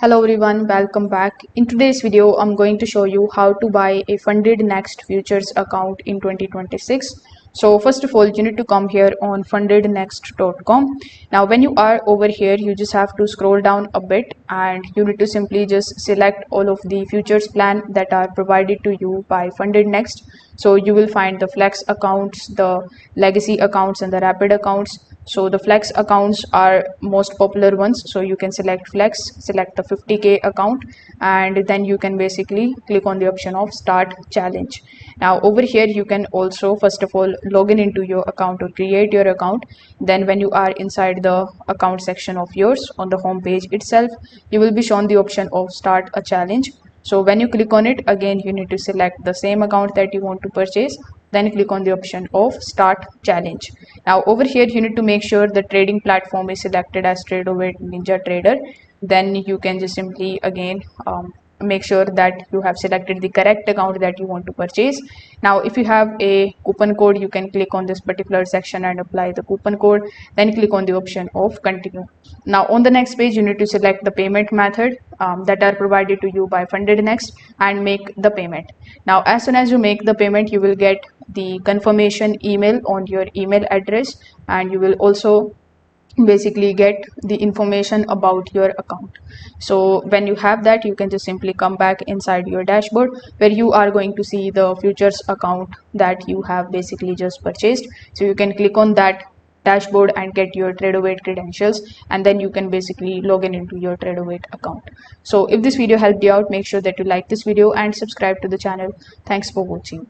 Hello everyone, welcome back. In today's video, I'm going to show you how to buy a funded next futures account in 2026. So first of all, you need to come here on fundednext.com. Now when you are over here, you just have to scroll down a bit and you need to simply just select all of the futures plan that are provided to you by Funded Next. So you will find the flex accounts, the legacy accounts and the rapid accounts. So the flex accounts are most popular ones, so you can select flex, select the 50k account, and then you can basically click on the option of start challenge. Now over here you can also first of all log in into your account or create your account. Then when you are inside the account section of yours on the home page itself, you will be shown the option of start a challenge. So when you click on it, again you need to select the same account that you want to purchase, then click on the option of start challenge. Now over here you need to make sure the trading platform is selected as Ninja Trader. Then you can just simply again make sure that you have selected the correct account that you want to purchase. Now if you have a coupon code, you can click on this particular section and apply the coupon code, then click on the option of continue. Now on the next page you need to select the payment method that are provided to you by Funded Next and make the payment. Now as soon as you make the payment, you will get the confirmation email on your email address, and you will also basically get the information about your account. So when you have that, you can just simply come back inside your dashboard where you are going to see the futures account that you have basically just purchased. So you can click on that dashboard and get your Rebate credentials, and then you can basically log in into your Rebate account. So if this video helped you out, make sure that you like this video and subscribe to the channel. Thanks for watching.